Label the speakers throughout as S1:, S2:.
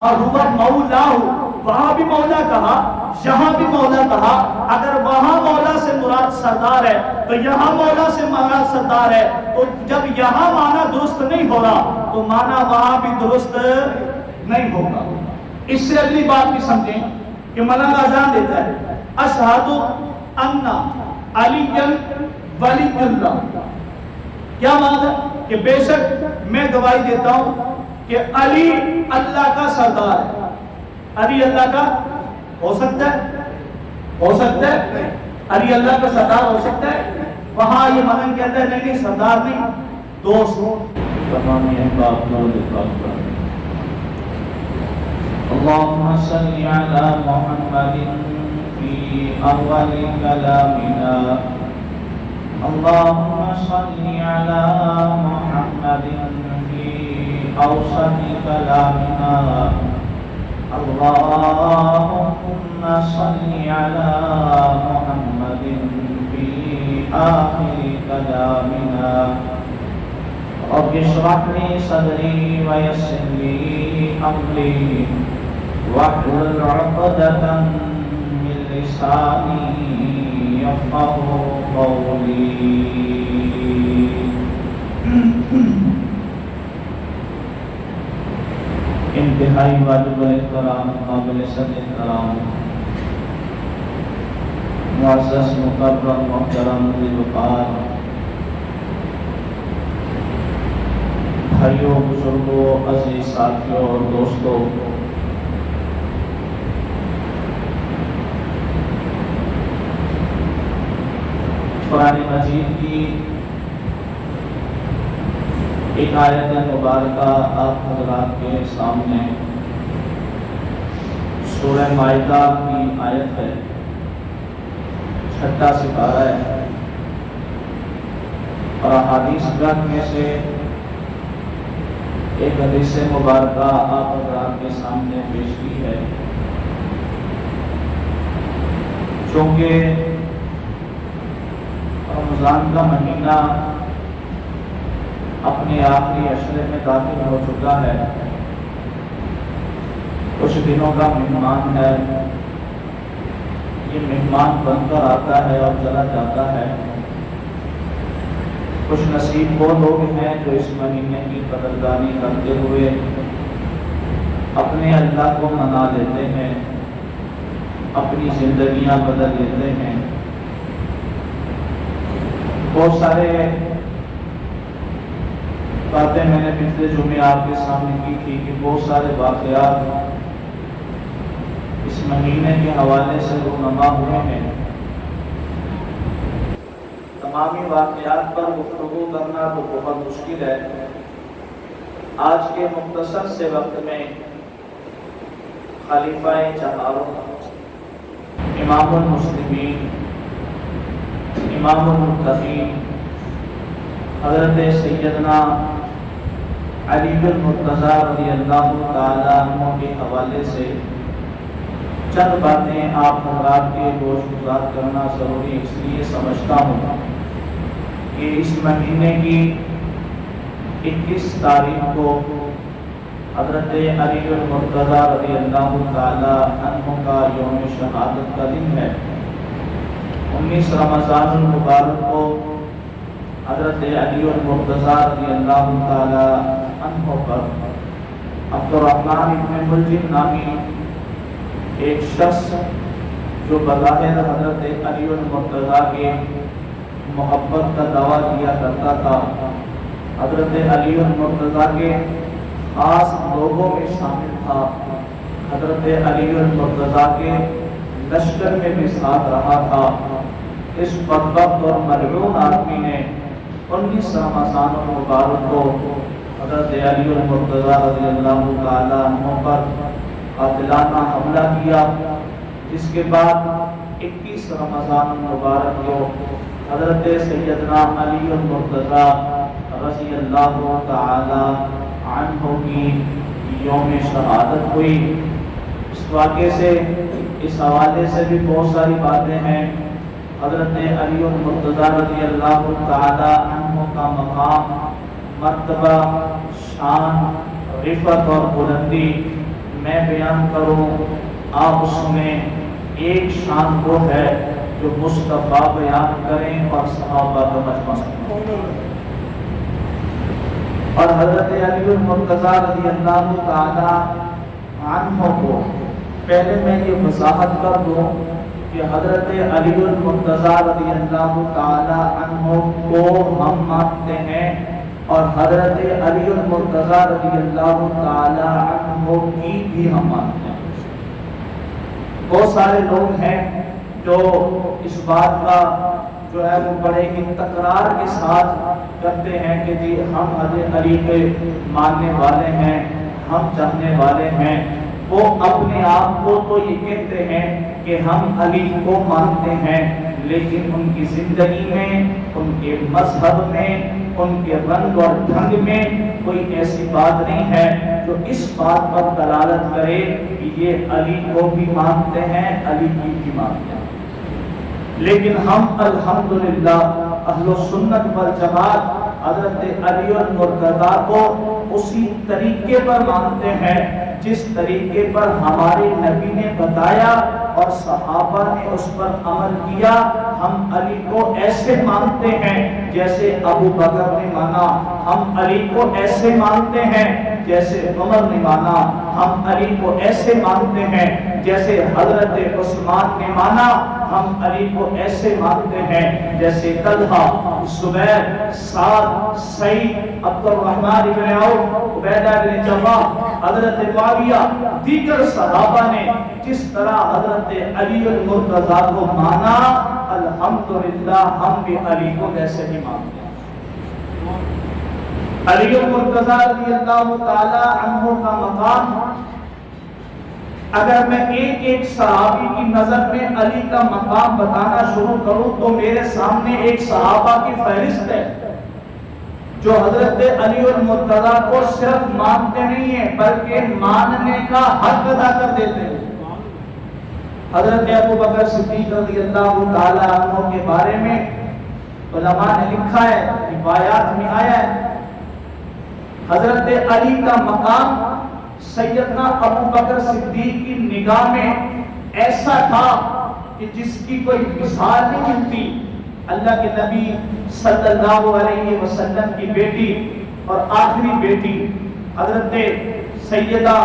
S1: اور ہوا مولا وہاں بھی مولا کہا، یہاں بھی مولا کہا۔ اگر وہاں مولا سے مراد سردار ہے تو یہاں مولا سے مراد سردار ہے، تو جب یہاں معنی درست نہیں ہو رہا تو معنی وہاں بھی درست نہیں ہوگا۔ اس سے اگلی بات بھی سمجھیں کہ ملنگ اذان دیتا ہے اشہد ان علی ولی اللہ، کیا معنی ہے کہ بے شک میں گواہی دیتا ہوں کہ علی اللہ کا سردار ہے۔ علی اللہ کا ہو سکتا ہے؟ ہو سکتا ہے؟ علی اللہ کا سردار ہو سکتا ہے؟ وہاں یہ ملنگ کہتا ہے نہیں سردار نہیں، دوست۔
S2: تمام احباب اللهم صل على محمد في أول كلامنا، اللهم صل على محمد في أوسط كلامنا، اللهم صل على محمد في آخر كلامنا، رب اشرح لي صدري ويسر لي أمري واحلل عقدة من لساني يفقهوا قولي۔ انتہائی واجب احترام، قابل صد احترام، معزز مکرم محترم وقار بھائیوں، بزرگوں، عزیز ساتھیوں اور دوستوں، قرآن مجید کی ایک آیت مبارکہ آپ حضرات کے سامنے سورہ مائدہ کی آیت ہے، 6واں سپارہ ہے، اور احادیث گرنتھ میں سے ایک حدیث مبارکہ آپ حضرات کے سامنے پیش کی ہے۔ چونکہ رمضان کا مہینہ اپنے آخری عشرے میں داخل ہو چکا ہے، کچھ دنوں کا مہمان ہے، یہ مہمان بن کر آتا ہے اور چلا جاتا ہے۔ کچھ نصیب وہ لوگ ہیں جو اس مہینے کی قدردانی کرتے ہوئے اپنے اللہ کو منا لیتے ہیں، اپنی زندگیاں بدل لیتے ہیں۔ بہت سارے باتیں میں نے پچھلے جمعے آپ کے سامنے کی تھی کہ بہت سارے واقعات اس مہینے کے حوالے سے رونما ہوئے ہیں۔ تمامی واقعات پر گفتگو کرنا تو بہت مشکل ہے۔ آج کے مختصر سے وقت میں خلیفہ چہاروں، امام المسلمین، امام المتقین حضرت سیدنا علی المرتضی رضی اللہ تعالیٰ عنہ کے حوالے سے چند باتیں آپ حضرات کے گوش گزار کرنا ضروری اس لیے سمجھتا ہوں کہ اس مہینے کی 21 تاریخ کو حضرت علی المرتضی رضی اللہ تعالیٰ عنہ کا یوم شہادت کا دن ہے۔ 19 رمضان المبارک کو حضرت علی المرتضی رضی اللہ تعالیٰ عنہ پر عبد الرحمن ابن ملجم نامی ایک شخص جو بظاہر حضرت علی المرتضی کے محبت کا دعویٰ کیا کرتا تھا، حضرت علی المرتضی کے خاص لوگوں میں شامل تھا، حضرت علی المرتضی کے لشکر میں بھی ساتھ رہا تھا۔ اس بدبخت اور ملعون آدمی نے 19 رمضان المبارک کو حضرت علی المرتضی رضی اللہ تعالیٰ عنہ پر قاتلانہ حملہ کیا، جس کے بعد 21 رمضان المبارک کو حضرت سیدنا علی المرتضی رضی اللہ تعالیٰ عنہ کی یوم شہادت ہوئی۔ اس واقعے سے، اس حوالے سے بھی بہت ساری باتیں ہیں۔ حضرت علی المرتضی رضی اللہ تعالی عنہ کا مقام، مرتبہ، شان، رفعت اور بلندی میں بیان کروں آپ سنیں، ایک شان وہ ہے جو مصطفیٰ بیان کریں اور صحابہ کا مجمع سنیں۔ اور حضرت علی المرتضیٰ رضی اللہ تعالی عنہ کو پہلے میں یہ وضاحت کر دوں کہ حضرت علی المرتضیٰ رضی اللہ تعالی عنہ کو ہم مانتے ہیں اور حضرت علی المرتضیٰ رضی اللہ تعالی عنہ کی بھی ہم مانتے ہیں۔ بہت سارے لوگ ہیں جو اس بات کا جو ہے وہ بڑے ہی تکرار کے ساتھ کرتے ہیں کہ جی ہم حضرت علی کے ماننے والے ہیں، ہم چاہنے والے ہیں۔ وہ اپنے آپ کو تو یہ کہتے ہیں کہ ہم علی کو مانتے ہیں، لیکن ان کی زندگی میں، ان کے مذہب میں، ان کے رنگ اور ڈھنگ میں کوئی ایسی بات نہیں ہے جو اس بات پر دلالت کرے کہ یہ علی کو بھی مانتے ہیں، علی کی بھی مانتے ہیں۔ لیکن ہم الحمدللہ اہل سنت والجماعت حضرت علی المرتضیٰ کو اسی طریقے پر مانتے ہیں جس طریقے پر ہمارے نبی نے بتایا اور صحابہ نے اس پر عمل کیا۔ ہم علی کو ایسے مانتے ہیں جیسے ابو بکر نے مانا، ہم علی کو ایسے مانتے ہیں جیسے عمر نے مانا، ہم علی کو ایسے مانتے ہیں جیسے حضرت عثمان نے مانا، ہم علی کو ایسے مانتے ہیں جیسے طلحہ، زبیر، سعد، سعید، عبد الرحمن بن عوف، عبیدہ بن جراح، حضرت معاویہ، دیگر صحابہ نے جس طرح حضرت علی المرتضیٰ کو مانا، الحمدللہ ہم بھی علی کو ویسے ہی مانتے ہیں۔ علی المرتضیٰ رضی اللہ تعالی عنہ کا مقام، اگر میں ایک ایک صحابی کی نظر میں علی کا مقام بتانا شروع کروں تو میرے سامنے ایک صحابہ کی فہرست ہے جو حضرت علی المرتضیٰ کو صرف مانتے نہیں ہیں بلکہ ماننے کا حق ادا کر دیتے ہیں۔ حضرت ابو بکر صدیق رضی اللہ تعالی عنہ کے بارے میں علماء نے لکھا ہے، روایات میں آیا ہے، حضرت علی کا مقام سیدنا ابو بکر صدیق کی نگاہ میں ایسا تھا کہ جس کی کوئی مثال نہیں ملتی۔ اللہ کے نبی صلی اللہ علیہ وسلم کی بیٹی اور آخری بیٹی حضرت سیدہ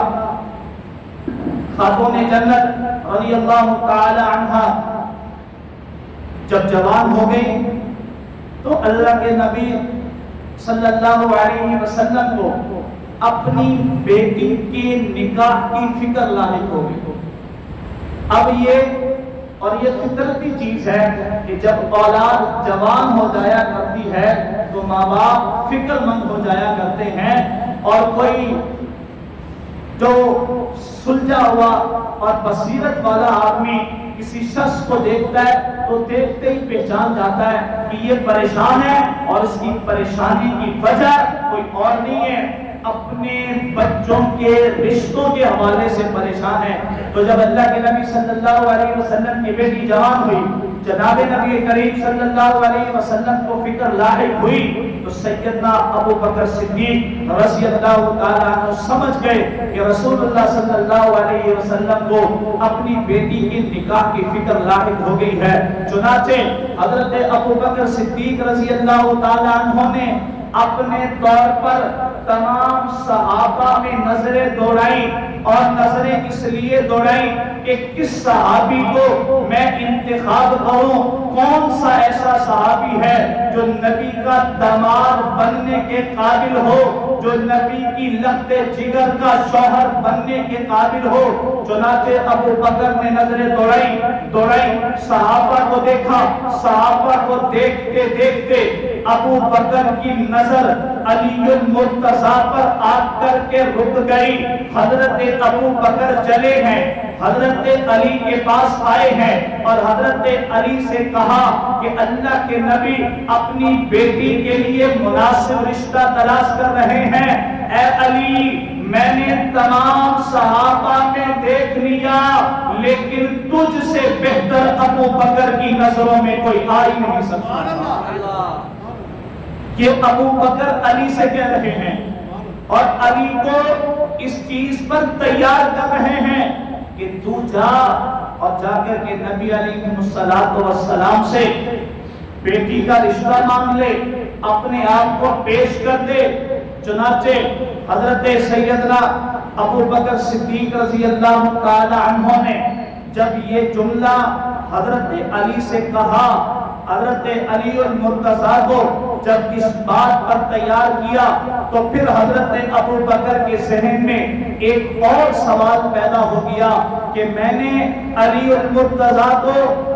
S2: خاتون جنت رضی اللہ تعالی عنہا جب جوان ہو گئی تو اللہ کے نبی صلی اللہ علیہ وسلم کو اپنی بیٹی کے نکاح کی فکر لاحق ہو گئی۔ اب یہ فطرتی چیز ہے کہ جب اولاد جوان ہو جایا کرتی ہے تو ماں باپ فکر مند ہو جایا کرتے ہیں، اور کوئی جو سلجھا ہوا اور بصیرت والا آدمی کسی شخص کو دیکھتا ہے تو دیکھتے ہی پہچان جاتا ہے کہ یہ پریشان ہے اور اس کی پریشانی کی وجہ کوئی اور نہیں ہے، اپنے بچوں کے رشتوں کے حوالے سے پریشان ہے۔ تو جب اللہ کے نبی صلی اللہ علیہ وسلم کی بیٹی جوان ہوئی، جناب نبی کریم صلی اللہ علیہ وسلم کو فکر لاحق ہوئی تو سیدنا ابو بکر صدیق رضی اللہ تعالیٰ عنہ سمجھ گئے کہ رسول اللہ صلی اللہ علیہ وسلم کو اپنی بیٹی کی نکاح کی فکر لاحق ہو گئی ہے۔ چنانچہ حضرت ابو بکر صدیق رضی اللہ تعالیٰ عنہ نے اپنے طور پر تمام صحابہ میں نظریں دوڑائی، اور نظریں اس لیے دوڑائی کہ کس صحابی کو میں انتخاب کروں، کون سا ایسا صحابی ہے جو نبی کا داماد بننے کے قابل ہو، جو نبی کی لخت جگر کا شوہر بننے کے قابل ہو۔ چنانچہ ابو بکر نے نظریں دوڑائی، صحابہ کو دیکھا، صحابہ کو دیکھتے دیکھتے ابو بکر کی نظر علی المرتضیٰ پر آ کر کے رک گئی۔ حضرت ابو بکر چلے ہیں، حضرت علی کے پاس آئے ہیں اور حضرت علی سے کہا کہ اللہ کے نبی اپنی بیٹی کے لیے مناسب رشتہ تلاش کر رہے ہیں۔ اے علی، میں نے تمام صحابہ میں دیکھ لیا لیکن تجھ سے بہتر ابو بکر کی نظروں میں کوئی آ ہی نہیں سکتا۔ یہ ابو بکر علی سے کہہ رہے ہیں، اور علی کو
S1: اس چیز پر تیار کر رہے ہیں کہ تو جا اور جا کر کے نبی علیہ السلام سے بیٹی کا رشتہ مانگ لے، اپنے آپ کو پیش کر دے۔ چنانچہ حضرت سیدنا ابو بکر صدیق رضی اللہ تعالی عنہ نے جب یہ جملہ حضرت علی سے کہا، حضرت علی المرتضیٰ کو جب اس بات پر تیار کیا، تو پھر حضرت ابو بکر کے ذہن میں ایک اور سوال پیدا ہو گیا کہ میں نے علی المرتضیٰ کو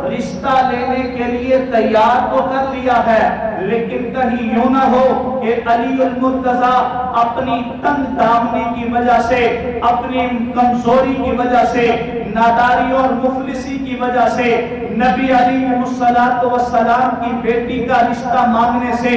S1: رشتہ لینے کے لیے تیار تو کر لیا ہے، لیکن کہیں یوں نہ ہو کہ علی المرتضیٰ اپنی تنگ دامنی کی وجہ سے، اپنی کمزوری کی وجہ سے، ناداری اور مفلسی کی وجہ سے نبی علیہ السلام کی بیٹی کا رشتہ مانگنے سے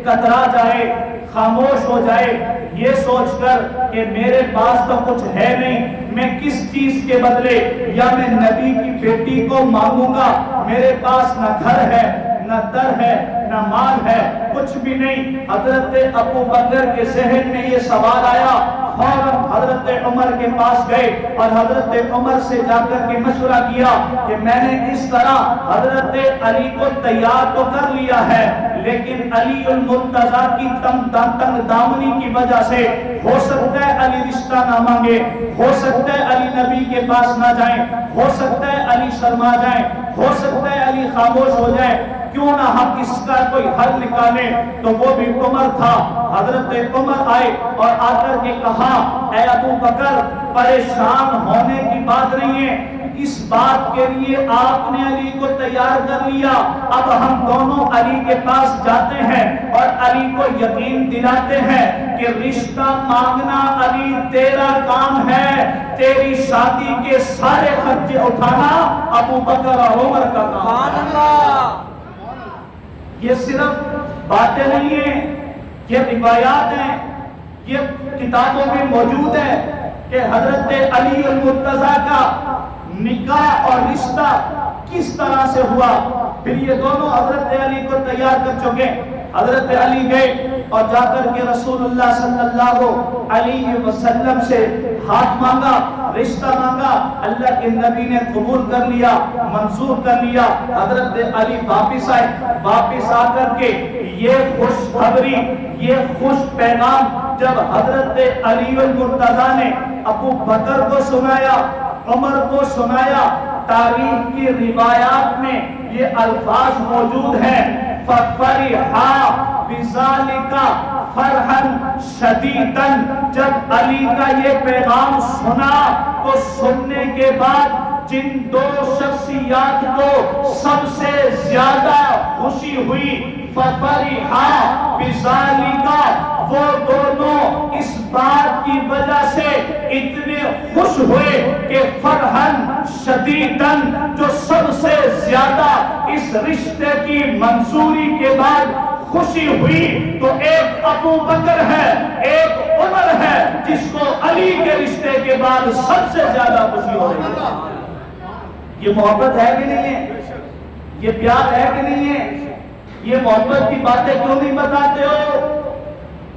S1: کترا جائے، خاموش ہو جائے، یہ سوچ کر کہ میرے پاس تو کچھ ہے نہیں، میں کس چیز کے بدلے یا میں نبی کی بیٹی کو مانگوں گا، میرے پاس نہ گھر ہے، نہ در ہے، نہ مال ہے، کچھ بھی نہیں۔ حضرت ابو بکر کے ذہن میں یہ سوال آیا، فوراً حضرت عمر کے پاس گئے اور حضرت عمر سے جا کر کے مشورہ کیا کہ میں نے اس طرح حضرت علی کو تیار تو کر لیا ہے، لیکن علی المرتضیٰ کی تنگ دامنی کی وجہ سے ہو سکتا ہے علی رشتہ نہ مانگے، ہو سکتا ہے علی نبی کے پاس نہ جائیں، ہو سکتا ہے علی شرما جائیں، ہو سکتا ہے علی خاموش ہو جائیں، کیوں نہ ہم اس کا کوئی حل نکالیں۔ تو وہ بھی عمر تھا، حضرت عمر آئے اور آ کر کے کہا، اے ابو بکر پریشان ہونے کی بات نہیں ہے، اس بات کے لیے آپ نے علی کو تیار کر لیا، اب ہم دونوں علی کے پاس جاتے ہیں اور علی کو یقین دلاتے ہیں کہ رشتہ مانگنا علی تیرا کام ہے، تیری شادی کے سارے خرچے اٹھانا ابو بکر اور عمر کا کام ہے۔ یہ صرف باتیں نہیں ہیں، یہ روایات ہیں، یہ کتابوں میں موجود ہے کہ حضرت علی المرتضیٰ کا نکاح اور رشتہ کس طرح سے ہوا۔ پھر یہ دونوں حضرت علی کو تیار کر چکے، حضرت علی گئے اور جا کر کے رسول اللہ صلی اللہ علیہ وسلم سے ہاتھ مانگا، رشتہ مانگا، اللہ کے نبی نے قبول کر لیا، منظور کر لیا۔ حضرت علی واپس آئے، واپس آ کر کے یہ خوشخبری، یہ خوش پیغام جب حضرت علی المرتضیٰ نے ابو بکر کو سنایا، عمر کو سنایا، تاریخ کی روایات میں یہ الفاظ موجود ہیں، فَفَرِحَا بِذَلِكَ فَرْحًا شَدِيدًا۔ جب علی کا یہ پیغام سنا تو سننے کے بعد جن دو شخصیات کو سب سے زیادہ خوشی ہوئی، فَفَرِحَا بِذَلِكَ، وہ دونوں اس بات کی وجہ سے اتنے خوش ہوئے کہ فرحن شدیدن، جو سب سے زیادہ اس رشتے کی منظوری کے بعد خوشی ہوئی تو ایک ابو بکر ہے، ایک عمر ہے، جس کو علی کے رشتے کے بعد سب سے زیادہ خوشی ہو رہی ہے۔ یہ محبت ہے کہ نہیں ہے؟ یہ پیار ہے کہ نہیں ہے؟ یہ محبت کی باتیں کیوں نہیں بتاتے ہو؟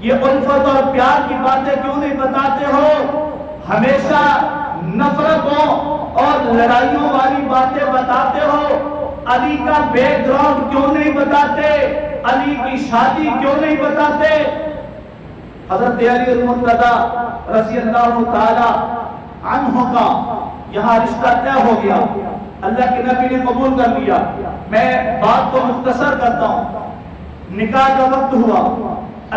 S1: یہ الفت اور پیار کی باتیں کیوں نہیں بتاتے ہو؟ ہمیشہ نفرتوں اور لڑائیوں والی باتیں بتاتے ہو۔ علی کا بیک گراؤنڈ کیوں نہیں بتاتے؟ علی کی شادی کیوں نہیں بتاتے؟ حضرت علی المرتضیٰ رضی اللہ تعالی عنہ کا یہاں رشتہ طے ہو گیا، اللہ کے نبی نے قبول کر لیا۔ میں بات کو مختصر کرتا ہوں۔ نکاح کا وقت ہوا،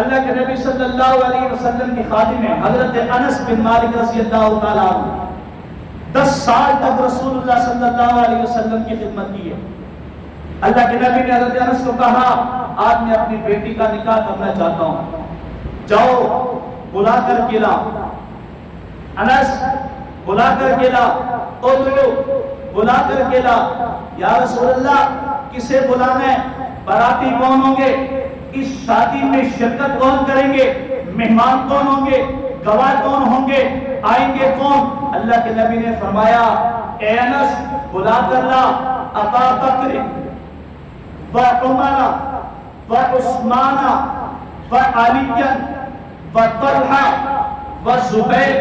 S1: اللہ کے نبی صلی اللہ علیہ وسلم کی خادم ہے حضرت انس بن مالک رضی اللہ تعالیٰ عنہ، 10 سال تک رسول اللہ صلی اللہ علیہ وسلم کی خدمت کی ہے۔ اللہ کے نبی نے حضرت انس کو کہا، آج میں اپنی بیٹی کا نکاح کرنا چاہتا ہوں، جاؤ بلا کر کے لا۔ انس بلا کر کے لا، ادعو، بلا کر کے لا۔ یا رسول اللہ کسے بلانا ہے؟ باراتی کون ہوں گے؟ اس شادی میں شرکت کون کریں گے؟ مہمان کون ہوں گے؟ گواہ کون ہوں گے؟ آئیں گے کون؟ اللہ کے نبی نے فرمایا، اے انس بلا کر لا ابا بکر و عمر و عثمان و علی و طلحہ و زبیر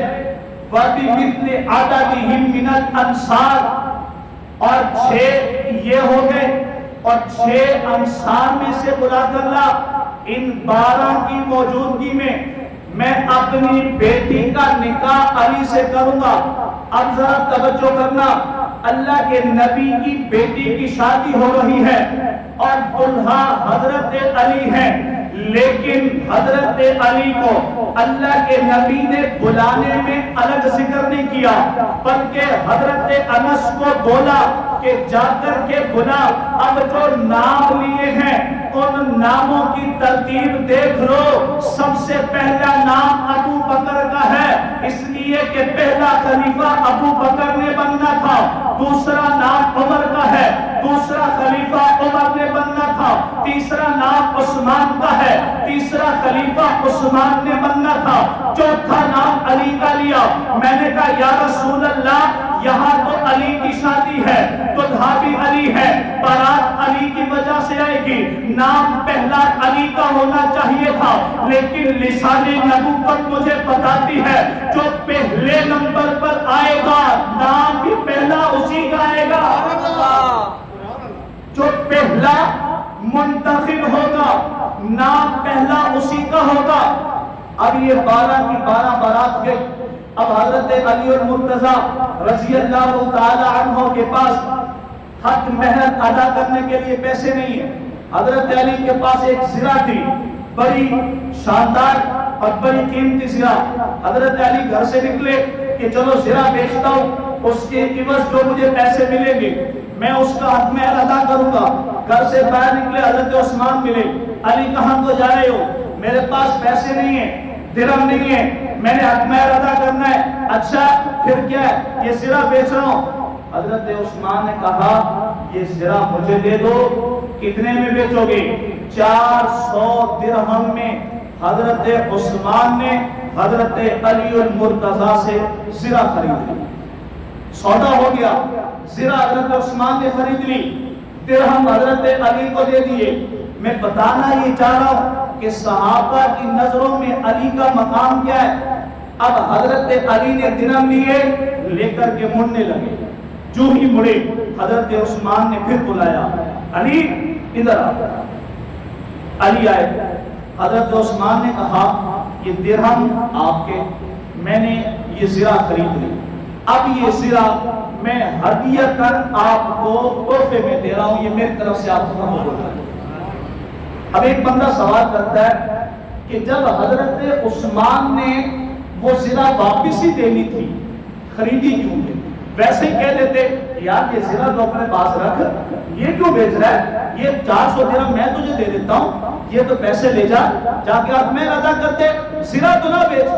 S1: وَبِمِثْلِ عَدَدِهِمْ مِنَ الْأَنصَارِ، اور 6 یہ ہو گئے، اور 6 انصار میں سے بلا کر لا۔ ان 12 کی موجودگی میں اپنی بیٹی کا نکاح علی سے کروں گا۔ اب ذرا توجہ کرنا، اللہ کے نبی کی بیٹی کی شادی ہو رہی ہے اور دلہا حضرت علی ہے، لیکن حضرت علی کو اللہ کے نبی نے بلانے میں الگ ذکر نہیں کیا، بلکہ حضرت انس کو بولا کہ جا کر کے بلا، اب جو نام لیے ہیں ان ناموں کی ترتیب دیکھ لو۔ سب سے پہلا نام ابو بکر کا ہے، اس لیے کہ پہلا خلیفہ ابو بکر نے بننا تھا۔ دوسرا نام عمر کا ہے، دوسرا خلیفہ عمر نے بننا تھا۔ تیسرا نام عثمان کا ہے، تیسرا خلیفہ عثمان نے بننا تھا۔ چوتھا نام علی کا لیا۔ میں نے کہا یا رسول اللہ، یہاں تو علی کی شادی ہے، دلہا بھی علی ہے، بارات علی کی وجہ سے آئے گی، نام پہلا علی کا ہونا چاہیے تھا، لیکن لسان نبوت مجھے بتاتی ہے جو پہلے نمبر پر آئے گا نام بھی پہلا اسی کا آئے گا، جو پہلا منتخب ہوگا نام پہلا اسی کا ہوگا۔ اب یہ 12 کی 12 بارات گئی۔ اب حضرت علی المرتضیٰ رضی اللہ تعالی عنہ کے پاس حق مہر ادا کرنے کے لیے پیسے نہیں ہیں۔ حضرت علی کے پاس ایک زرہ تھی، بڑی شاندار اور بڑی قیمتی زرہ۔ حضرت علی گھر سے نکلے کہ چلو زرہ بیچتا ہوں، اس کے عوض جو مجھے پیسے ملیں گے میں اس کا حق مہر ادا کروں گا۔ گھر سے باہر نکلے، حضرت عثمان ملے۔ علی کہاں کو جا رہے ہو؟ میرے پاس پیسے نہیں ہیں، درہم نہیں ہے، میں نے حق مہر ادا کرنا ہے۔ اچھا پھر کیا ہے؟ یہ زرہ بیچ رہا ہوں۔ حضرت عثمان نے کہا یہ زرہ مجھے دے دو۔ کتنے میں بیچو گے؟ 400 درہم میں۔ حضرت عثمان نے حضرت علی المرتضیٰ سے زرہ خرید لی، سودا ہو گیا۔ زرہ حضرت عثمان نے خرید لی، درہم حضرت علی کو دے دیے۔ میں بتانا یہ چاہ رہا ہوں کہ صحابہ کی نظروں میں علی کا مقام کیا ہے۔ اب حضرت علی نے درہم لیے، لے کر کے مڑنے لگے۔ جو ہی مڑے حضرت عثمان نے پھر بلایا، علی ادھر آ۔ علی آئے، حضرت عثمان نے کہا یہ درہم آپ کے، میں نے یہ زرہ خرید لی، اب یہ زرہ میں ہدیۃً آپ کو تحفے میں دے رہا ہوں، یہ میری طرف سے آپ کو قبول ہے۔ اب ایک بندہ سوال کرتا ہے کہ جب حضرت عثمان نے وہ زرہ واپس ہی دینی تھی، خریدی کیوں ہے؟ ویسے ہی کہہ دیتے یار یہ زرہ تو اپنے پاس رکھ، یہ کیوں بیچ رہا ہے؟ یہ 400 درہم میں تجھے دے دیتا ہوں، یہ تو پیسے لے جا کے آپ میں ادا کرتے، زرہ تو نہ بیچ۔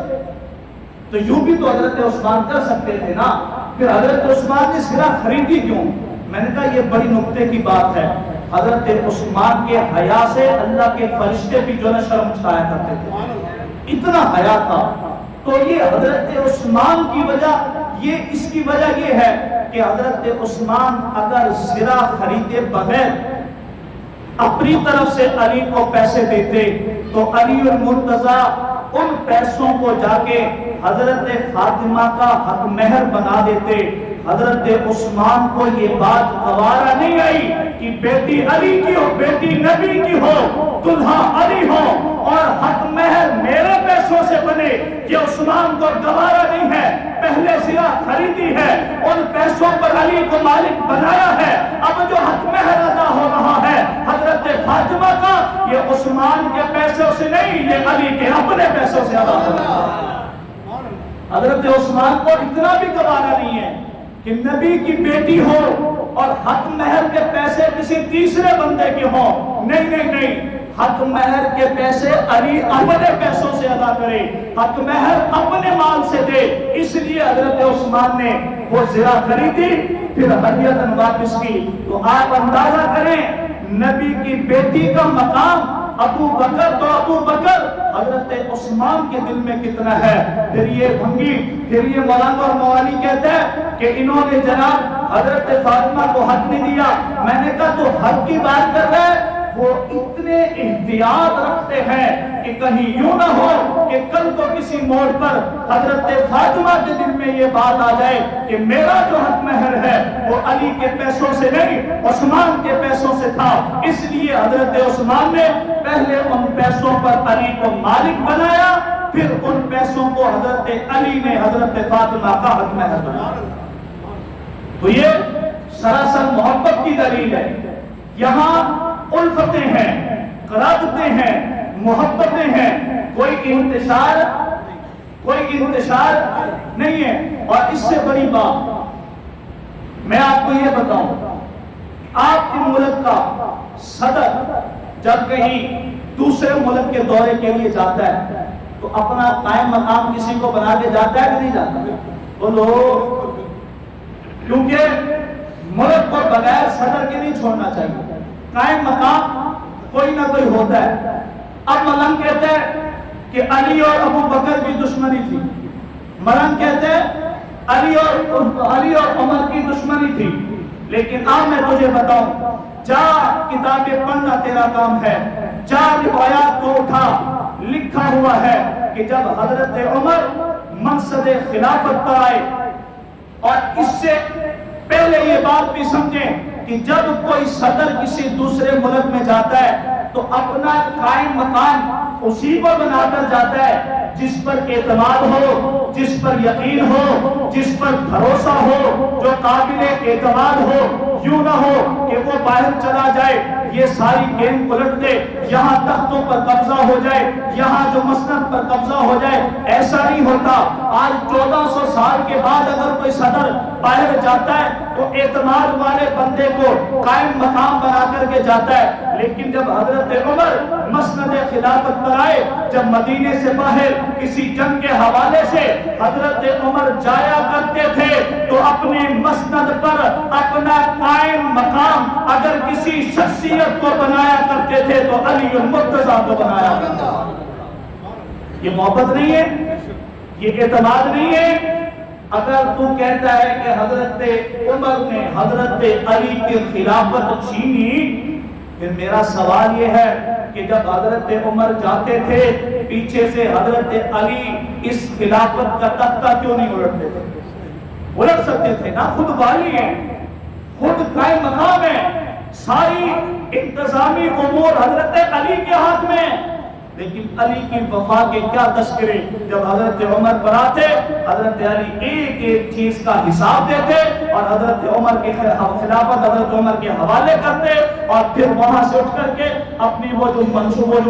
S1: تو یوں بھی تو حضرت عثمان کر سکتے تھے نا، پھر حضرت عثمان نے زرہ خریدی کیوں؟ میں نے کہا یہ بڑی نکتے کی بات ہے۔ حضرت عثمان کے حیا سے اللہ کے فرشتے بھی جو ہے شرم چھایا کرتے تھے، اتنا حیا تھا۔ تو یہ حضرت عثمان کی وجہ، اس کی وجہ یہ ہے کہ حضرت عثمان اگر زرہ خریدے بغیر اپنی طرف سے علی کو پیسے دیتے تو علی المرتضیٰ ان پیسوں کو جا کے حضرت فاطمہ کا حق مہر بنا دیتے۔ حضرت عثمان کو یہ بات گوارا نہیں آئی کہ بیٹی علی کی ہو، بیٹی نبی کی ہو، دلہا علی ہو اور حق مہر میرے پیسوں سے بنے، یہ عثمان کو گوارا نہیں ہے۔ پہلے زرہ خریدی ہے، ان پیسوں پر علی کو مالک بنایا ہے، اب جو حق مہر ادا ہو رہا ہے حضرت فاطمہ کا، یہ عثمان کے پیسوں سے نہیں، یہ علی کے اپنے پیسوں سے ادا ہو رہا ہے۔ حضرت عثمان کو اتنا بھی گوارا نہیں ہے کہ نبی کی بیٹی ہو اور حق مہر کے پیسے کسی تیسرے بندے کے ہوں، نہیں نہیں نہیں، حق مہر کے پیسے علی اپنے پیسوں سے ادا کرے، حق مہر اپنے مال سے دے۔ اس لیے حضرت عثمان نے وہ زرہ خریدی، پھر ہدیۃً واپس کی۔ تو آپ اندازہ کریں نبی کی بیٹی کا مقام ابو بکر تو ابو بکر حضرت عثمان کے دل میں کتنا ہے۔ پھر یہ بھنگی، پھر یہ مولانا اور موالی کہتے ہیں کہ انہوں نے جناب حضرت فاطمہ کو حق نہیں دیا۔ میں نے کہا تو حق کی بات کر رہے وہ اتنے احتیاط رکھتے ہیں کہ کہیں یوں نہ ہو کہ کل کو کسی موڑ پر حضرت فاطمہ کے دل میں یہ بات آ جائے کہ میرا جو حق مہر ہے وہ علی کے پیسوں سے نہیں عثمان کے پیسوں سے تھا، اس لیے حضرت عثمان نے پہلے ان پیسوں پر علی کو مالک بنایا، پھر ان پیسوں کو حضرت علی نے حضرت فاطمہ کا حق مہر بنایا۔ تو یہ سراسر محبت کی دلیل ہے۔ یہاں الفتیں ہیں، قرابتیں ہیں، محبتیں ہیں، کوئی انتشار نہیں ہے۔ اور اس سے بڑی بات میں آپ کو یہ بتاؤں، آپ کے ملک کا صدر جب کہیں دوسرے ملک کے دورے کے لیے جاتا ہے تو اپنا قائم مقام کسی کو بنا کے جاتا ہے کہ نہیں جاتا؟ بولو، کیونکہ ملک کو بغیر صدر کے نہیں چھوڑنا چاہیے، قائم مقام کوئی نہ کوئی ہوتا ہے۔ اب ملنگ کہتے ہیں کہ علی اور ابو بکر کی دشمنی تھی، ملنگ کہتے ہیں علی اور عمر کی دشمنی تھی، لیکن اب میں تجھے بتاؤں، جا کتابیں پڑھنا تیرا کام ہے، جا روایات کو اٹھا، لکھا ہوا ہے کہ جب حضرت عمر منصب خلافت پر آئے، اور اس سے پہلے یہ بات بھی سمجھیں کہ جب کوئی صدر کسی دوسرے ملک میں جاتا ہے تو اپنا قائم مقام اسی کو بنا کر جاتا ہے جس پر اعتماد ہو، جس پر یقین ہو، جس پر بھروسہ ہو، جو قابل اعتماد ہو۔ یوں نہ ہو کہ وہ باہر چلا جائے، یہ ساری گیم پلٹ دے، یہاں تختوں پر قبضہ ہو جائے، یہاں جو مسند پر قبضہ ہو جائے۔ ایسا نہیں ہوتا۔ آج 1400 سال کے بعد اگر کوئی صدر باہر جاتا ہے تو اعتماد والے بندے کو قائم مقام بنا کر کے جاتا ہے، لیکن جب حضرت عمر مسند خلافت پر آئے، جب مدینے سے باہر کسی جنگ کے حوالے سے حضرت عمر جایا کرتے تھے تو اپنے مسند پر اپنا قائم مقام اگر کسی شخصیت کو بنایا کرتے تھے تو علی المرتضیٰ کو بنایا کرتے تھے۔ یہ محبت نہیں ہے، یہ اعتماد نہیں ہے۔ اگر تو کہتا ہے کہ حضرت عمر نے حضرت علی کی خلافت چھینی، پھر میرا سوال یہ ہے کہ جب حضرت عمر جاتے تھے پیچھے سے حضرت علی اس خلافت کا تختہ کیوں نہیں الٹتے تھے؟ الٹ سکتے تھے نا، خود والی ہیں، خود قائم مقام ہے، ساری انتظامی امور حضرت علی کے ہاتھ میں، لیکن علی کی وفا کے کیا تذکرے۔ جب حضرت عمر پر آتے حضرت علی ایک ایک چیز کا حساب دیتے اور حضرت عمر کی خلافت حضرت عمر کے حوالے کرتے، اور پھر وہاں سے اٹھ کر کے اپنی وہ جو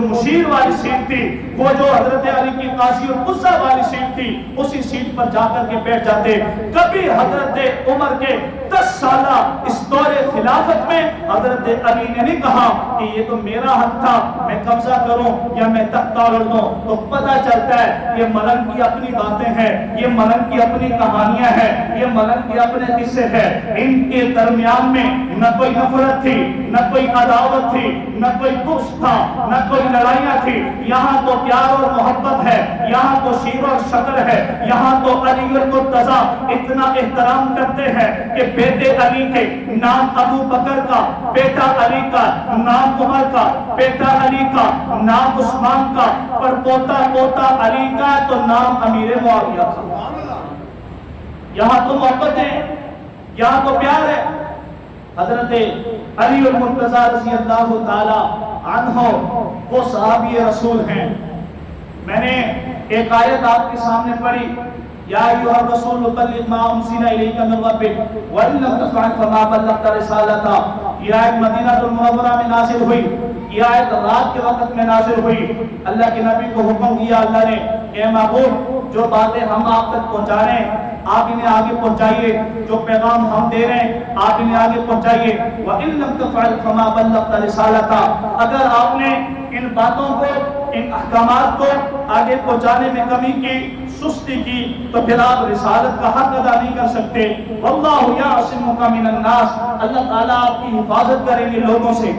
S1: مشیر والی سیٹ تھی، وہ جو حضرت علی کی قاضی القضہ والی سیٹ تھی، اسی سیٹ پر جا کر کے بیٹھ جاتے۔ کبھی حضرت عمر کے 10 سالہ اس دور خلافت میں حضرت علی نے نہیں کہا کہ یہ تو میرا حق تھا، میں قبضہ کروں یا میں تختہ الٹ دوں۔ تو پتہ چلتا ہے یہ ملنگ کی اپنی باتیں ہیں، یہ ملنگ کی اپنی کہانیاں ہیں، یہ ملنگ کے اپنے قصے ہیں۔ ان کے درمیان میں نہ کوئی نفرت تھی، نہ کوئی عداوت تھی، نہ کوئی بغض تھا، نہ کوئی لڑائیاں تھی۔ یہاں تو پیار اور محبت ہے، یہاں تو شیر اور شکر ہے، یہاں تو علی المرتضیٰ اتنا احترام کرتے ہیں کہ بیٹے علی کے نام ابو بکر کا، بیٹا علی کا نام عمر کا، بیٹا علی کا نام عثمان کا، پر پوتا پوتا علی کا تو نام امیر معاویہ کا۔ یہاں تو محبت ہے، یہاں تو پیار ہے۔ حضرت علی المرتضیٰ رضی اللہ تعالی عنہ وہ صحابی رسول ہیں۔ میں نے ایک آیت آپ کے سامنے پڑھی، یا ایھا الرسول بلغ ما انزل الیک من ربک وان لم تفعل فما بلغت رسالتہ۔ یہ آیت مدینہ المنورہ میں نازل ہوئی، یہ آیت رات کے وقت میں نازل ہوئی۔ اللہ کے نبی کو حکم دیا اللہ نے، اے محبوب جو باتیں ہم آپ تک پہنچا رہے ہیں آپ انہیں آگے پہنچائیے، جو پیغام ہم دے رہے ہیں آپ انہیں آگے پہنچائیے۔ وَإِن لَمْ تَفْعَلْ فَمَا بَلَّغْتَ رِسَالَتَهُ۔ اگر آپ نے ان باتوں کو، ان احکامات کو آگے پہنچانے میں کمی کی، سستی کی، تو پھر آپ رسالت کا حق ادا نہیں کر سکتے۔ وَاللَّهُ يَعْصِمُكَ مِنَ النَّاسِ۔ اللہ تعالیٰ آپ کی حفاظت کریں گے لوگوں سے۔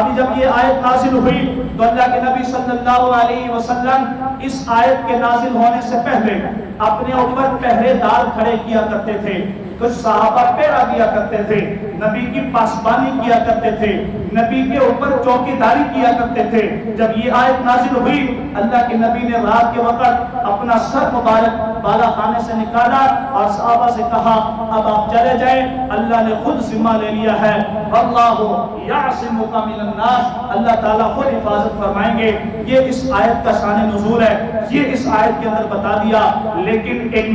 S1: ابھی جب یہ آیت نازل ہوئی تو اللہ کے نبی صلی اللہ علیہ وسلم اس آیت کے نازل ہونے سے پہلے اپنے اوپر پہرے دار کھڑے کیا کرتے تھے۔ کچھ صحابہ پیرا دیا کرتے تھے، نبی کی پاسبانی کیا کرتے تھے، نبی کے اوپر چوکیداری کیا کرتے تھے۔ جب یہ آیت نازل ہوئی، اللہ کے نبی نے رات کے وقت اپنا سر مبارک بالا خانے سے نکالا اور صحابہ سے کہا اب آپ چلے جائیں، اللہ نے خود ذمہ لے لیا ہے، واللہ یعصمک من الناس، اللہ تعالیٰ خود حفاظت فرمائیں گے۔ یہ اس آیت کا شان نزول ہے، یہ اس آیت کے اندر بتا دیا۔ لیکن ایک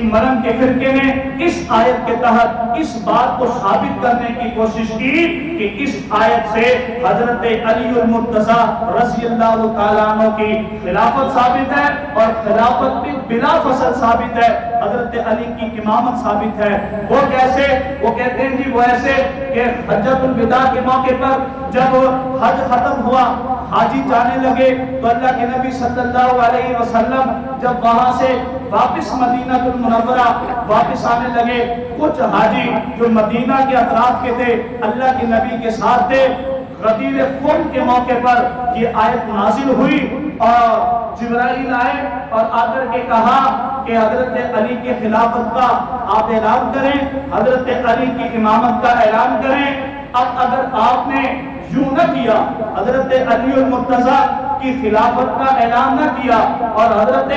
S1: مرنگ کے فرقے نے اس آیت کے تحت اس بات کو ثابت کرنے کی کوشش کی کہ اس آیت سے حضرت علی المرتضی رضی اللہ تعالیٰ عنہ کی خلافت ثابت ہے، اور خلافت بھی بلا فصل ثابت ہے، حضرت علی کی امامت ثابت ہے۔ وہ کیسے؟ وہ کہتے ہیں جی وہ ایسے کہ حجۃ الوداع کے موقع پر جب حج ختم ہوا، حاجی جانے لگے، تو اللہ کے نبی صلی اللہ علیہ وسلم جب وہاں سے واپس مدینہ المنورہ واپس آنے لگے، کچھ حاجی جو مدینہ کے اطراف کے تھے اللہ کے نبی کے ساتھ تھے۔ غدیر خم کے موقع پر یہ آیت نازل ہوئی اور جبرائیل آئے اور آ کر کے کہا کہ حضرت علی کے خلافت کا آپ اعلان کریں، حضرت علی کی امامت کا اعلان کریں۔ اب اگر آپ نے یوں نہ کیا، حضرت علی المرتضی کی خلافت کا اعلان نہ کیا، اور حضرت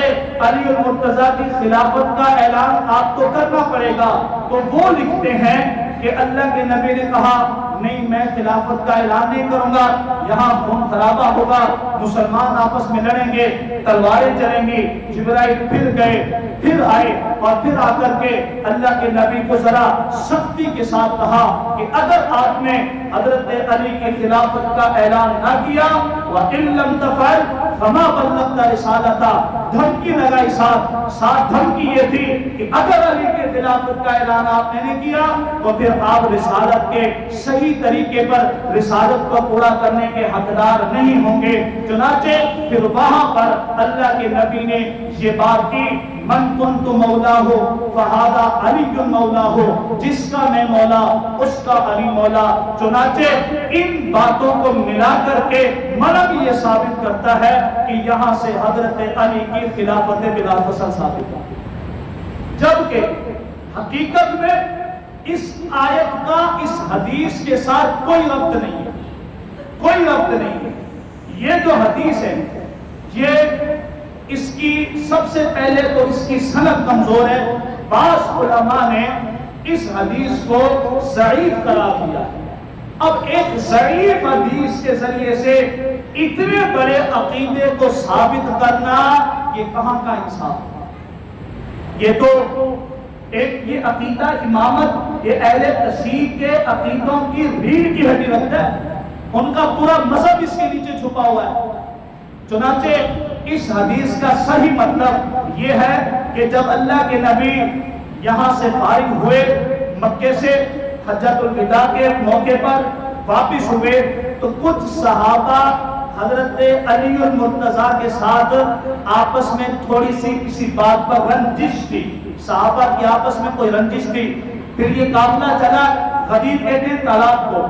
S1: علی المرتضی کی خلافت کا اعلان آپ کو کرنا پڑے گا، تو وہ لکھتے ہیں کہ اللہ کے نبی نے کہا نہیں میں خلافت کا اعلان نہیں کروں گا، یہاں خون خرابہ ہوگا، مسلمان آپس میں لڑیں گے، تلواریں چلیں گی۔ جبرائیل پھر گئے، پھر آئے، اور پھر آ کر کے اللہ کے نبی کو ذرا سختی کے ساتھ کہا کہ اگر آپ نے حضرت علی کی خلافت کا اعلان نہ کیا وَإِن لَمْ تَفْعَلْ فَمَا بَلَّغْتَ رِسَالَتَهُ، دھمکی لگائی، ساتھ دھمکی یہ تھی کہ اگر علی کی خلافت کا اعلان آپ نے نہیں کیا تو پھر آپ رسالت کے صحیح طریقے پر رسالت کو پورا کرنے کے حقدار نہیں ہوں گے۔ چنانچہ پھر وہاں پر اللہ کے نبی نے یہ بات کی من کنت مولاہ فہذا علی مولاہ، جس کا میں مولا اس کا علی مولا۔ چنانچہ ان باتوں کو ملا کر کے مرم یہ ثابت کرتا ہے کہ یہاں سے حضرت علی کی خلافت بلا فصل ثابت ہے، جبکہ حقیقت میں اس آیت کا اس حدیث کے ساتھ کوئی ربط نہیں ہے، کوئی ربط نہیں ہے۔ یہ جو حدیث ہے یہ اس کی سب سے پہلے تو اس کی سند کمزور ہے، بعض علماء نے اس حدیث کو ضعیف قرار دیا ہے۔ اب ایک ضعیف حدیث کے ذریعے سے اتنے بڑے عقیدے کو ثابت کرنا یہ کہاں کا انصاف ہے؟ یہ تو ایک یہ عقیدہ امامت یہ اہل تشیع کے عقیدوں کی ریڑھ کی ہڈی رکھتا ہے، ان کا پورا مذہب اس کے نیچے چھپا ہوا ہے۔ چنانچہ اس حدیث کا صحیح مطلب یہ ہے کہ جب اللہ کے نبی یہاں سے فارغ ہوئے، مکے سے حجۃ الوداع کے موقع پر واپس ہوئے، تو کچھ صحابہ حضرت علی المرتضی کے ساتھ آپس میں تھوڑی سی کسی بات پر رنجش تھی، صحابہ کی آپس میں کوئی رنجش تھی۔ پھر یہ قافلہ چلا غدیر کہتے ہیں تالاب کو،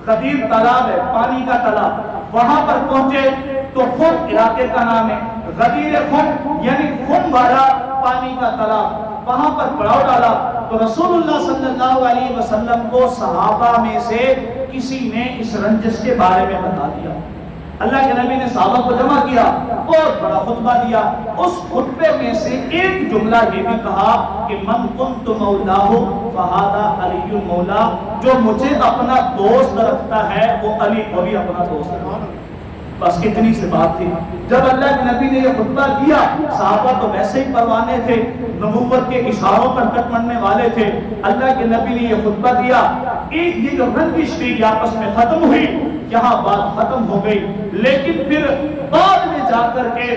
S1: غدیر تالاب ہے پانی کا تالاب، وہاں پر پہنچے تو خم علاقے کا نام ہے، غدیر خم یعنی خم والا پانی کا تالاب، وہاں پر پڑاؤ ڈالا تو رسول اللہ صلی اللہ علیہ وسلم کو صحابہ میں سے کسی نے اس رنجش کے بارے میں بتا دیا۔ اللہ کے نبی نے صحابہ کو جمع کیا، بہت بڑا خطبہ دیا، اس خطبے میں سے ایک جملہ یہ بھی کہا کہ من کنت مولاہ فہذا علی مولا، جو مجھے اپنا دوست رکھتا ہے وہ علی کو بھی اپنا دوست رکھتا ہے۔ بس اتنی سی بات تھی۔ جب اللہ کے نبی نے یہ خطبہ دیا، صحابہ تو ویسے ہی پروانے تھے، نبوت کے اشاروں پر کٹ مننے والے تھے، اللہ کے نبی نے یہ خطبہ دیا، یہ جو رنجش تھی آپس میں ختم ہوئی، یہاں بات ختم ہو گئی۔ لیکن پھر بعد میں جا کر کے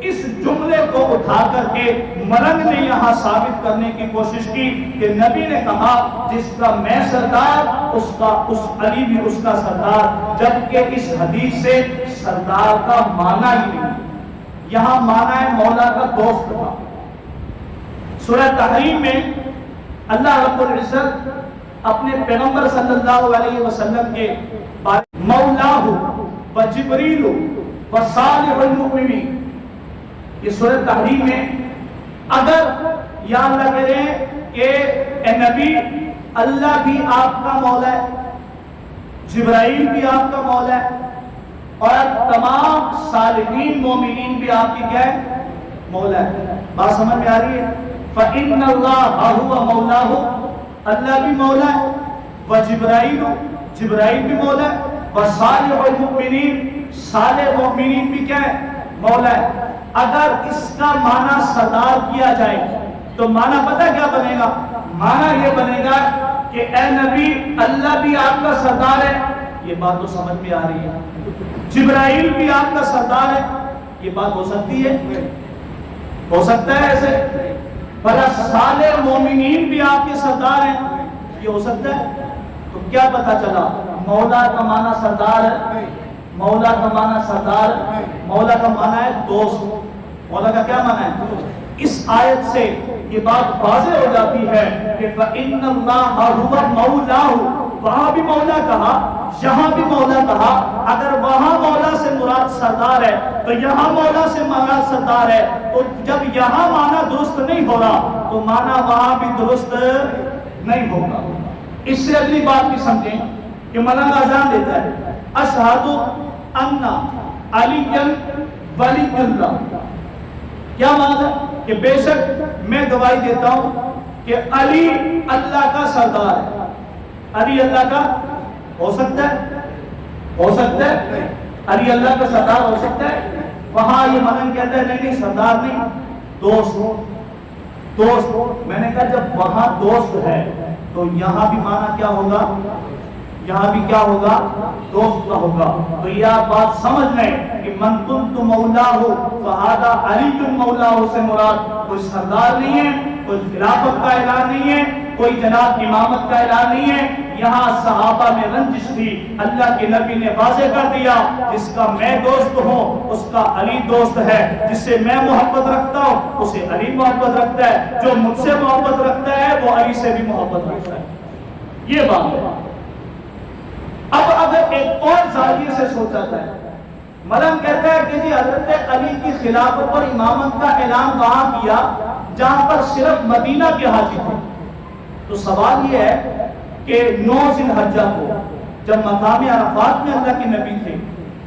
S1: اس جملے کو اٹھا کر کے مرنگ نے یہاں ثابت کرنے کی کوشش کی کہ نبی نے کہا جس کا میں سردار اس علی بھی اس کا سردار، جبکہ اس حدیث سے سردار کا معنی ہی نہیں، یہاں معنی ہے مولا کا دوست تھا۔ سورہ تحریم میں اللہ رب العزت اپنے پیغمبر صلی اللہ علیہ وسلم کے مولاہ و جبریل و صالح المؤمنین، یہ سورہ تحریم میں اگر یا اللہ کرے کہ اے نبی اللہ بھی آپ کا مولا ہے، جبرائیل بھی آپ کا مولا ہے، اور تمام صالحین مومنین بھی آپ کی کیا ہے؟ مولا ہے۔ بات سمجھ میں آ رہی ہے؟ فَإِنَّ اللَّهَ هُوَ مَوْلَاهُ، اللہ بھی مولا ہے، وَجِبْرَائِیلُ، جبرائیل بھی مولا ہے، وَصَالِحُ الْمُؤْمِنِينَ، صالح مومنین بھی کیا ہے؟ مولا ہے۔ اگر اس کا معنی سردار کیا جائے تو معنی پتہ کیا بنے گا؟ معنی یہ بنے گا کہ اے نبی اللہ بھی آپ کا سردار ہے، یہ بات تو سمجھ میں آ رہی ہے، جبرائیل بھی آپ کا سردار ہے، یہ بات ہو سکتی ہے؟ ہو سکتا ہے ایسے؟ بھلا صالح مومنین بھی آپ کے سردار ہیں، یہ ہو سکتا ہے؟ تو کیا پتہ چلا؟ مولا کا معنی سردار ہے، مولا کا معنی سردار، مولا کا معنی ہے دوست۔ مولا کا کیا معنی ہے؟ اس آیت سے یہ بات واضح ہو جاتی ہے کہ فَإِنَّ اللَّهَ هُوَ مَوْلَاهُ، وہاں بھی مولا کہا، یہاں بھی مولا کہا۔ اگر وہاں مولا سے مراد سردار ہے تو یہاں مولا سے مراد سردار ہے، تو جب یہاں معنی درست نہیں ہو رہا تو معنی وہاں بھی درست نہیں ہوگا۔ اس سے اگلی بات بھی سمجھیں کہ ملنگ اذان دیتا ہے، اشہدو ان علی ولی اللہ، کیا معنی ہے؟ کہ بے شک میں گواہی دیتا ہوں کہ علی اللہ کا سردار ہے۔ علی اللہ کا ہو سکتا ہے؟ ہو سکتا ہے؟ علی اللہ کا سردار ہو سکتا ہے؟ وہاں یہ ملنگ کہتا ہے نہیں سردار نہیں، دوست۔ دوست، میں نے کہا جب وہاں دوست ہے تو یہاں بھی معنی کیا ہوگا؟ یہاں بھی کیا ہوگا؟ دوست کا ہوگا۔ تو یہ آپ بات سمجھ لیں کہ من کنت مولاہ فہذا علی مولاہ سے مراد کوئی سردار نہیں ہے، کوئی خلافت کا اعلان نہیں ہے، کوئی جناب امامت کا اعلان نہیں ہے۔ یہاں صحابہ میں رنجش تھی، اللہ کے نبی نے واضح کر دیا جس کا میں دوست ہوں اس کا علی دوست ہے، جس سے میں محبت رکھتا ہوں اسے علی محبت رکھتا ہے، جو مجھ سے محبت رکھتا ہے وہ علی سے بھی محبت رکھتا ہے۔ یہ بات ہے۔ اب اگر ایک اور زاویے سے سوچا جائے، ملنگ کہتا ہے کہ جی حضرت علی کی خلافت اور امامت کا اعلان وہاں کیا جہاں پر صرف مدینہ کے حاجی تھے، تو سوال یہ ہے کہ 9 ذی الحجہ کو جب مقام عرفات میں اللہ کے نبی تھے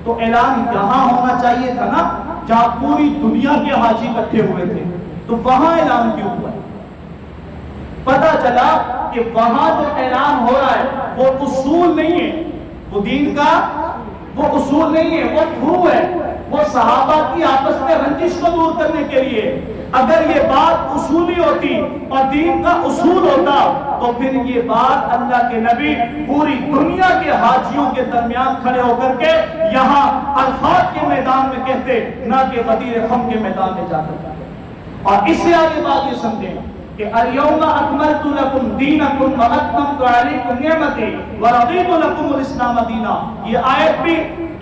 S1: تو اعلان یہاں ہونا چاہیے تھا نا جہاں پوری دنیا کے حاجی اکٹھے ہوئے تھے، تو وہاں اعلان کیوں ہوا ہے؟ پتہ چلا کہ وہاں جو اعلان ہو رہا ہے وہ اصول نہیں ہے، وہ دین کا وہ اصول نہیں ہے، وہ تھرو ہے، وہ صحابہ کی آپس میں رنجش کو دور کرنے کے لیے۔ اگر یہ بات اصولی ہوتی اور دین کا اصول ہوتا تو پھر یہ بات اللہ کے نبی پوری دنیا کے حاجیوں کے درمیان کھڑے ہو کر کے یہاں عرفات کے میدان میں کہتے، نہ کہ غدیر خم کے میدان میں جا کر۔ اور اس سے آگے بات یہ سمجھیں کہ الیوم اکملت لکم دینکم واتممت علیکم نعمتی ورضیت لکم الاسلام دینا، یہ آیت بھی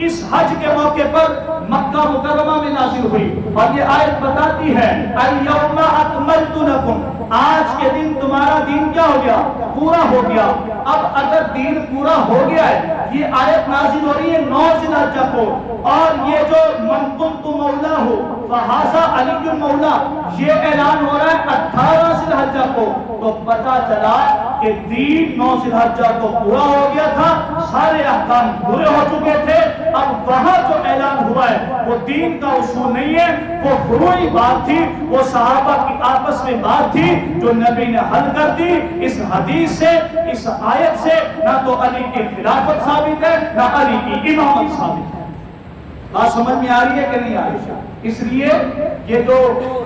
S1: اس حج کے موقع پر مکہ مکرمہ میں نازل ہوئی، اور یہ آیت بتاتی ہے الیوم اکملت لکم، آج کے دن تمہارا دین کیا ہو گیا؟ پورا ہو گیا۔ اب اگر دین پورا ہو گیا ہے، یہ آیت نازل ہو رہی ہے 9 ذی الحجہ کو، اور یہ جو من کنت مولاہ فہذا علی مولا یہ اعلان ہو رہا ہے 18 ذی الحجہ کو، تو پتہ چلا کہ دین 9 ذی الحجہ کو پورا ہو گیا تھا، سارے احکام پورے ہو چکے تھے۔ اب وہاں جو اعلان ہوا ہے وہ دین کا اصول نہیں ہے، وہ فروعی بات تھی، وہ صحابہ کی آپس میں بات تھی جو نبی نے حل کر دی۔ اس حدیث سے، اس آیت سے نہ تو علی کی خلافت ثابت ہے نہ علی کی امامت ثابت ہے۔ بات سمجھ میں آ رہی ہے کہ نہیں آ رہی؟ اس لیے یہ جو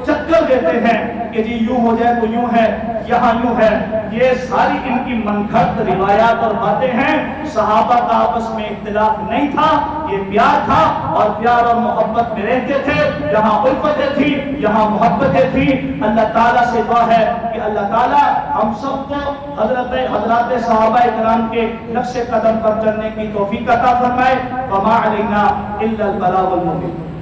S1: چکر دیتے ہیں کہ جی یوں ہو جائے تو یوں ہے، یہاں یوں ہے، یہ ساری ان کی منگھڑت روایات اور باتیں ہیں۔ صحابہ کا آپس میں اختلاف نہیں تھا، یہ پیار تھا، اور پیار اور محبت میں رہتے تھے، جہاں الفتیں تھی یہاں محبتیں تھی۔ اللہ تعالیٰ سے دعا ہے کہ اللہ تعالیٰ ہم سب کو حضرات صحابہ اکرام کے نقش قدم پر چلنے کی توفیق عطا فرمائے۔ وما علینا الا البلاغ المبین۔